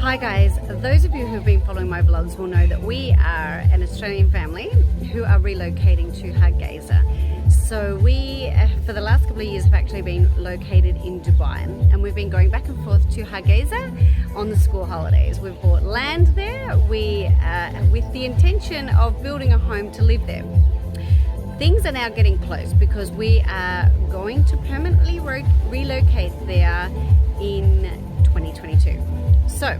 Hi guys, those of you who have been following my vlogs will know that we are an Australian family who are relocating to Hargeisa. So we, for the last couple of years, have actually been located in Dubai, and we've been going back and forth to Hargeisa on the school holidays. We've bought land there with the intention of building a home to live there. Things are now getting close because we are going to permanently relocate there in 2022. So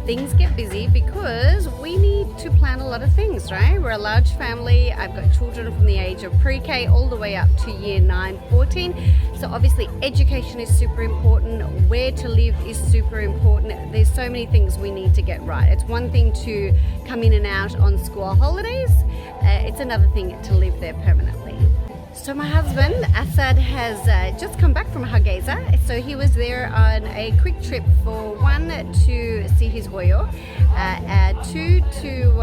things get busy because we need to plan a lot of things, right? We're a large family. I've got children from the age of pre-K all the way up to year 9, 14. So obviously education is super important. Where to live is super important. There's so many things we need to get right. It's one thing to come in and out on school holidays. It's another thing to live there permanently. So my husband, Asad, has just come back from Hargeisa. So he was there on a quick trip for one, to see his Hoyo, two, to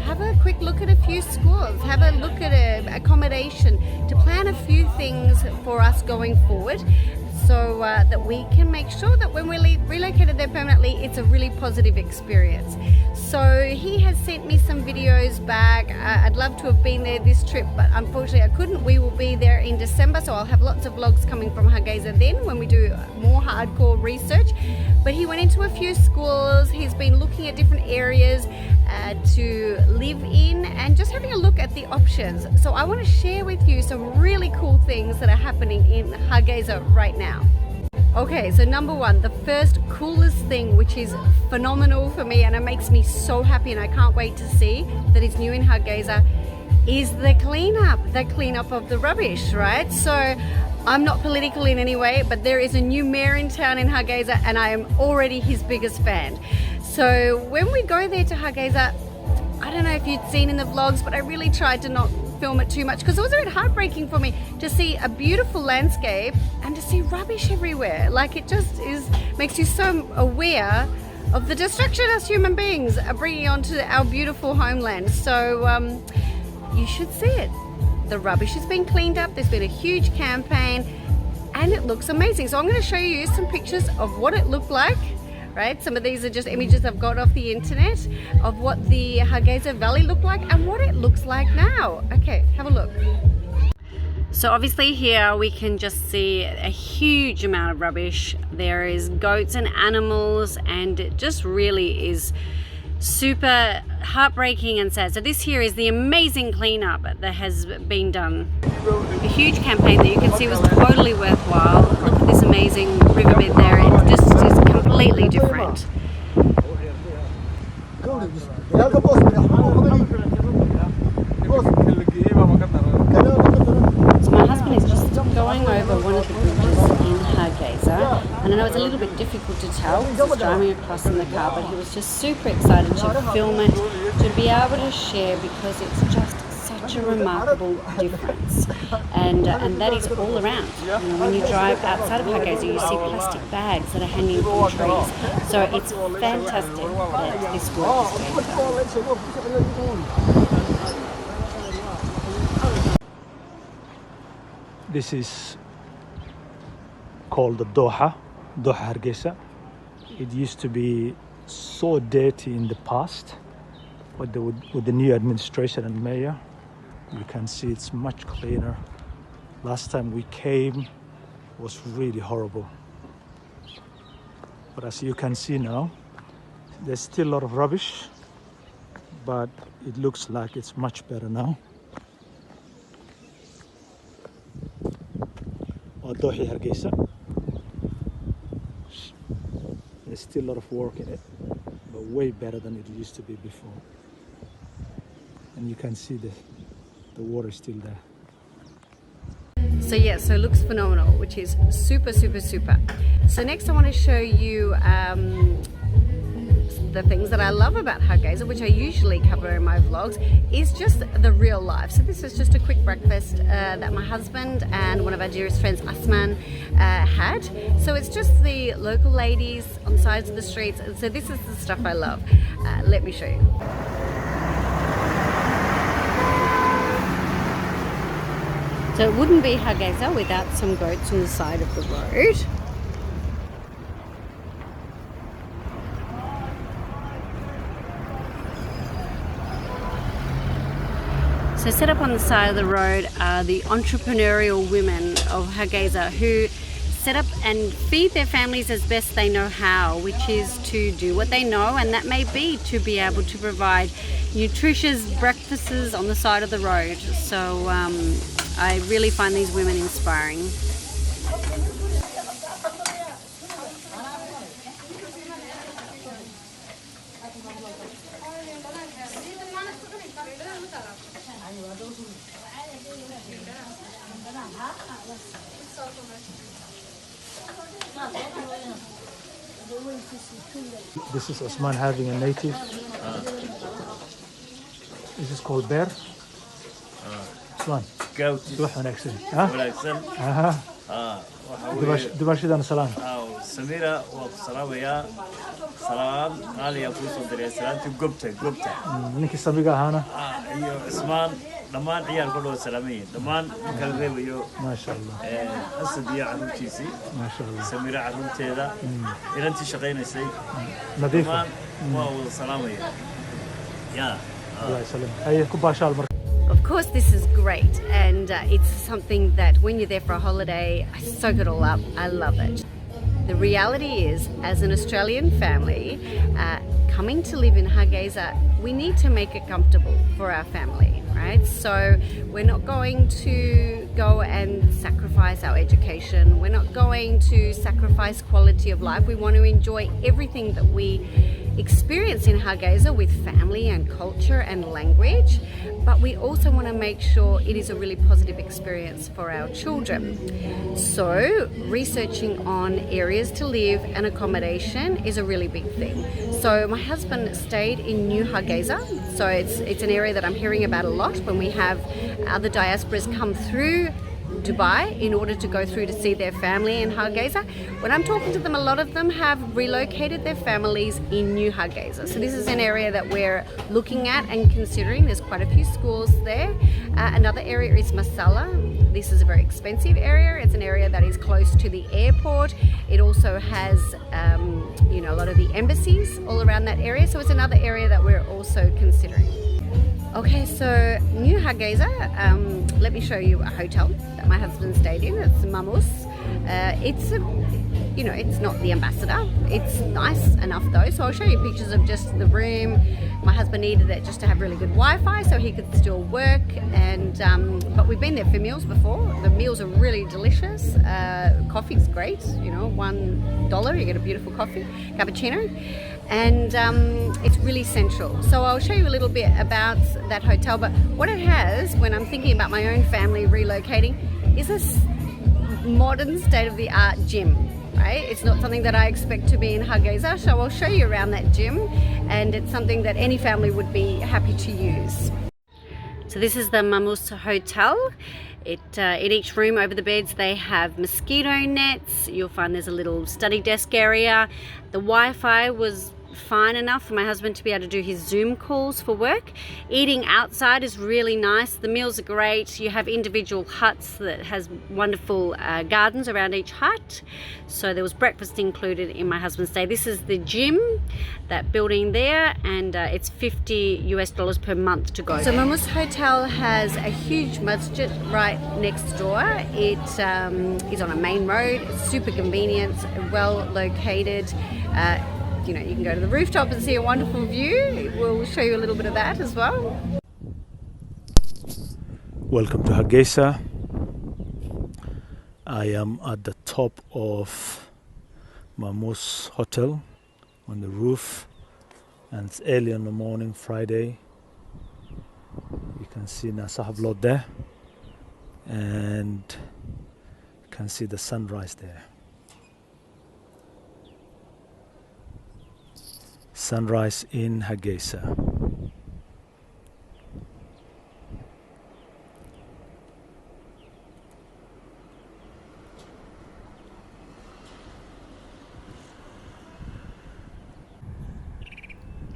have a quick look at a few schools, have a look at accommodation, to plan a few things for us going forward, so that we can make sure that when we're relocated there permanently, it's a really positive experience. So he has sent me some videos back. I'd love to have been there this trip, but unfortunately I couldn't. We will be there in December, so I'll have lots of vlogs coming from Hargeisa then when we do more hardcore research. But he went into a few schools. He's been looking at different areas to live in and just having a look at the options. So I want to share with you some really cool things that are happening in Hargeisa right now. Okay, so number one, the first coolest thing, which is phenomenal for me and it makes me so happy and I can't wait to see that it's new in Hargeisa, is the cleanup of the rubbish, right? So I'm not political in any way, but there is a new mayor in town in Hargeisa and I am already his biggest fan. So when we go there to Hargeisa, I don't know if you'd seen in the vlogs, but I really tried to not film it too much because it was a bit heartbreaking for me to see a beautiful landscape and to see rubbish everywhere. Like, it just makes you so aware of the destruction us human beings are bringing onto our beautiful homeland. So you should see it. The rubbish has been cleaned up. There's been a huge campaign and it looks amazing. So I'm going to show you some pictures of what it looked like. Right, some of these are just images I've got off the internet of what the Hargeisa Valley looked like and what it looks like now. Okay, have a look. So obviously here we can just see a huge amount of rubbish. There is goats and animals and it just really is super heartbreaking and sad. So this here is the amazing cleanup that has been done. A huge campaign that you can see was totally worthwhile. Look at this amazing riverbed there. It just is completely different. So my husband is just going over one of the bridges in Hargeisa, and I know it's a little bit difficult to tell because he's driving across in the car, but he was just super excited to film it, to be able to share, because it's just such a remarkable difference, and that is all around. You know, when you drive outside of Hargeisa, you see plastic bags that are hanging from trees. So it's fantastic that this work is being done. This is called the Doha Hargeisa. It used to be so dirty in the past, but with the new administration and mayor, you can see it's much cleaner. Last time we came was really horrible. But as you can see now, there's still a lot of rubbish, but it looks like it's much better now. Doha Hargeisa. There's still a lot of work in it, but way better than it used to be before. And you can see the water is still there. So yeah, so it looks phenomenal, which is super, super, super. So next I want to show you the things that I love about Hargeisa, which I usually cover in my vlogs, is just the real life. So this is just a quick breakfast that my husband and one of our dearest friends, Asman, had. So it's just the local ladies on the sides of the streets. And so this is the stuff I love. Let me show you. So it wouldn't be Hargeisa without some goats on the side of the road. So set up on the side of the road are the entrepreneurial women of Hargeisa who set up and feed their families as best they know how, which is to do what they know, and that may be to be able to provide nutritious breakfasts on the side of the road. So I really find these women inspiring. This is Osman having a native. This is called bear. Osman. Goat. Wax wanaagsan. Ha? wanaagsan Aha. waxa weeye Dumaashadana salaan. Samirah waa ku salaamayaa salaan qaaliya ku soo diray salaantii gobta Ninkii Samiga ahaana. iyo Ismaan dhammaan ciyaarka loo salaamayeen dhammaan kala reebayo Masha Allah. asadiya carruurtiisii Masha Allah. Samirah carruurteeda inantii shaqaynaysay Nadiif. dhammaan waa wada salaamaya yaa Allah yasalaam. Haye ku baashaal marka. Of course, this is great, and it's something that when you're there for a holiday, I soak it all up. I love it. The reality is, as an Australian family, coming to live in Hargeisa, we need to make it comfortable for our family, right? So we're not going to go and sacrifice our education. We're not going to sacrifice quality of life. We want to enjoy everything that we experience in Hargeisa with family and culture and language, but we also want to make sure it is a really positive experience for our children. So researching on areas to live and accommodation is a really big thing. So my husband stayed in New Hargeisa, so it's an area that I'm hearing about a lot when we have other diasporas come through Dubai in order to go through to see their family in Hargeisa. When I'm talking to them, a lot of them have relocated their families in New Hargeisa. So this is an area that we're looking at and considering. There's quite a few schools there. Another area is Masala. This is a very expensive area. It's an area that is close to the airport. It also has a lot of the embassies all around that area. So it's another area that we're also considering. Okay, so New Hargeisa, let me show you a hotel that my husband stayed in. It's Mamusta. It's not the ambassador. It's nice enough though. So I'll show you pictures of just the room. My husband needed it just to have really good Wi-Fi so he could still work. But we've been there for meals before. The meals are really delicious. Coffee's great. $1 you get a beautiful coffee, cappuccino. And it's really central. So I'll show you a little bit about that hotel, but what it has when I'm thinking about my own family relocating is a modern state-of-the-art gym, right? It's not something that I expect to be in Hargeisa, so I'll show you around that gym, and it's something that any family would be happy to use. So this is the Mamusta Hotel. In each room over the beds they have mosquito nets. You'll find there's a little study desk area. The Wi-Fi was fine enough for my husband to be able to do his Zoom calls for work. Eating outside is really nice. The meals are great. You have individual huts that has wonderful gardens around each hut. So there was breakfast included in my husband's stay. This is the gym, that building there, and it's $50 per month to go. So Mamusta Hotel has a huge masjid right next door. It is on a main road. It's super convenient, well located. You can go to the rooftop and see a wonderful view. We'll show you a little bit of that as well. Welcome to Hargeisa. I am at the top of Mamusta Hotel on the roof, and it's early in the morning, Friday. You can see Nasah Blood there, and you can see the sunrise there. Sunrise in Hargeisa.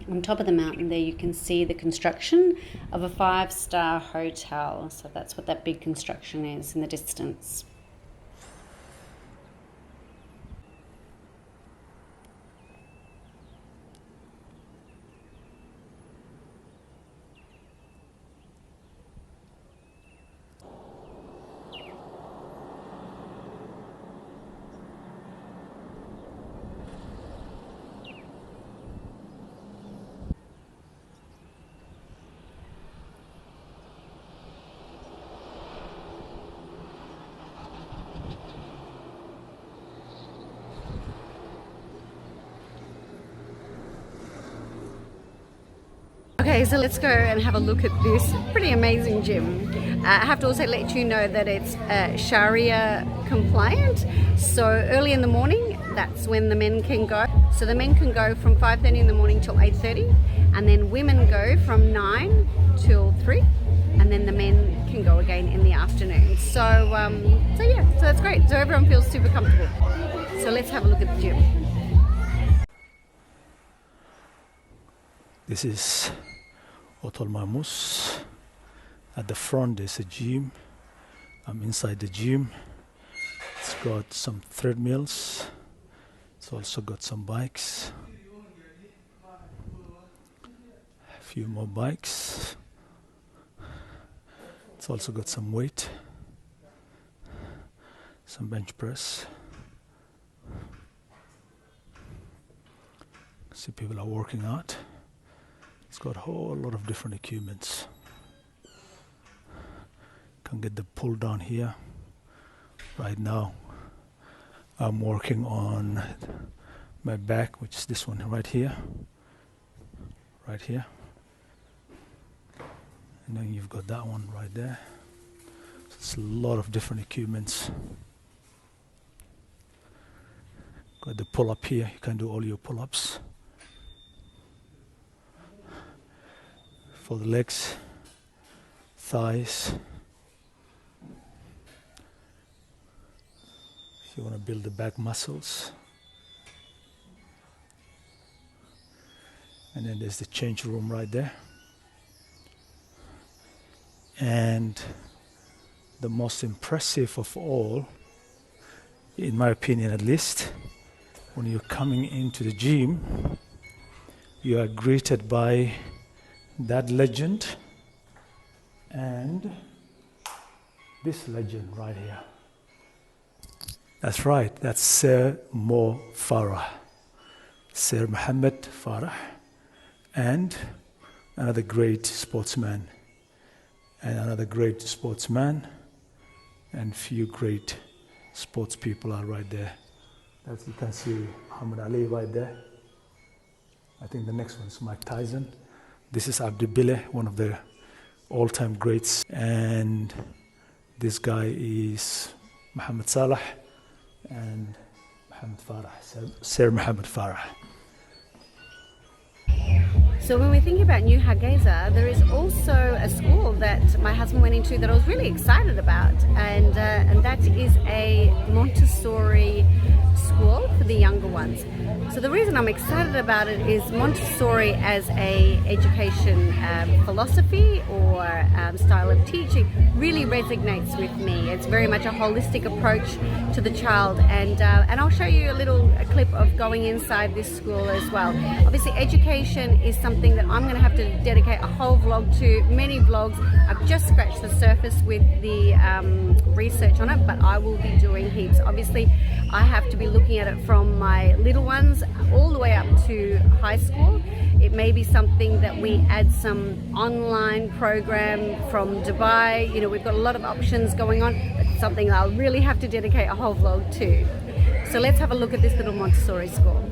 On top of the mountain there you can see the construction of a 5-star hotel. So that's what that big construction is in the distance. Okay, so let's go and have a look at this pretty amazing gym. I have to also let you know that it's Sharia compliant. So early in the morning, that's when the men can go. So the men can go from 5:30 in the morning till 8:30, and then women go from 9 till 3, and then the men can go again in the afternoon. So yeah, so that's great. So everyone feels super comfortable. So let's have a look at the gym. This is Hotel Mamusta. At the front there's a gym. I'm inside the gym. It's got some treadmills. It's also got some bikes. A few more bikes. It's also got some weight. Some bench press. See, people are working out. It's got a whole lot of different equipments. Can get the pull down here. Right now I'm working on my back, which is this one right here. Right here. And then you've got that one right there. So it's a lot of different equipments. Got the pull up here. You can do all your pull ups. For the legs, thighs. If you want to build the back muscles. And then there's the change room right there. And the most impressive of all, in my opinion at least, when you're coming into the gym, you are greeted by that legend and this legend right here. That's right, that's Sir Mo Farah, Sir Mohammed Farah, and another great sportsman, and few great sports people are right there. As you can see, Muhammad Ali right there. I think the next one is Mike Tyson. This is Abdi Bile, one of the all-time greats, and this guy is Muhammad Salah and Muhammad Farah, Sir Muhammad Farah. So when we think about New Hargeisa, there is also a school that my husband went into that I was really excited about, and that is a Montessori school for the younger ones. So the reason I'm excited about it is Montessori as a education philosophy or style of teaching really resonates with me. It's very much a holistic approach to the child, and I'll show you a little clip of going inside this school as well. Obviously education is something that I'm going to have to dedicate a whole vlog to, many vlogs. I've just scratched the surface with the research on it, but I will be doing heaps. Obviously I have to be looking at it from my little ones all the way up to high school. It may be something that we add some online program from Dubai. You know, we've got a lot of options going on. It's something I'll really have to dedicate a whole vlog to. So let's have a look at this little Montessori school.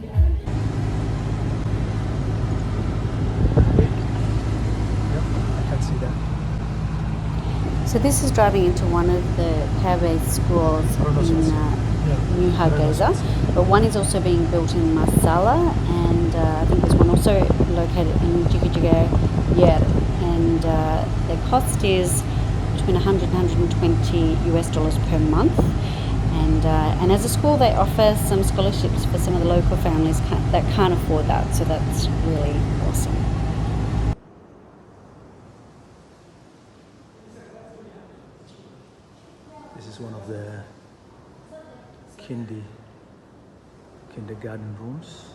So this is driving into one of the care-based schools in New Hargeisa, but one is also being built in Masala, and I think there's one also located in Jigajiga Yer, and the cost is between $100 and $120 US per month. And as a school, they offer some scholarships for some of the local families that can't afford that, so that's really awesome. This is one of the kindergarten rooms.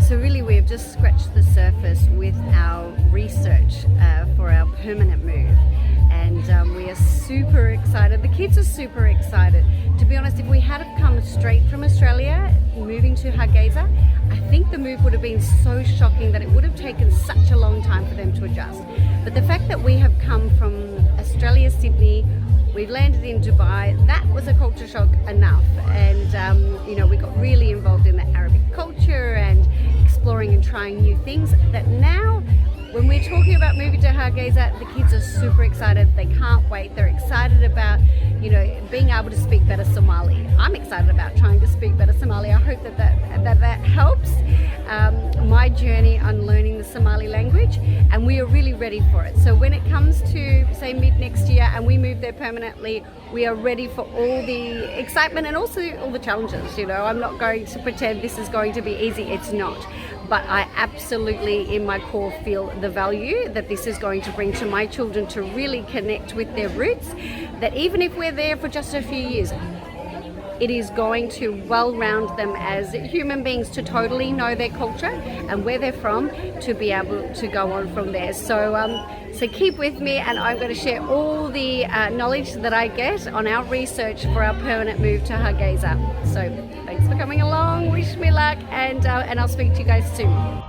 So really we've just scratched the surface with our research for our permanent move, and we are super excited. The kids are super excited. To be honest, if we had have come straight from Australia, moving to Hargeisa, I think the move would have been so shocking that it would have taken such a long time for them to adjust. But the fact that we have come from Australia, Sydney, We've landed in Dubai. That was a culture shock enough, and you know, we got really involved in the Arabic culture and exploring and trying new things. That now, when we're talking about moving to Hargeisa, the kids are super excited. They can't wait. They're excited about, you know, being able to speak better Somali. I'm excited about trying to speak better Somali. I hope that helps my journey on learning the Somali language, and we are really ready for it. So when it comes to, say, mid next year and we move there permanently, we are ready for all the excitement and also all the challenges. You know, I'm not going to pretend this is going to be easy. It's not. But I absolutely, in my core, feel the value that this is going to bring to my children to really connect with their roots, that even if we're there for just a few years, it is going to well-round them as human beings to totally know their culture and where they're from, to be able to go on from there. So, so keep with me, and I'm going to share all the knowledge that I get on our research for our permanent move to Hargeisa. So thanks for coming along, wish me luck, and I'll speak to you guys soon.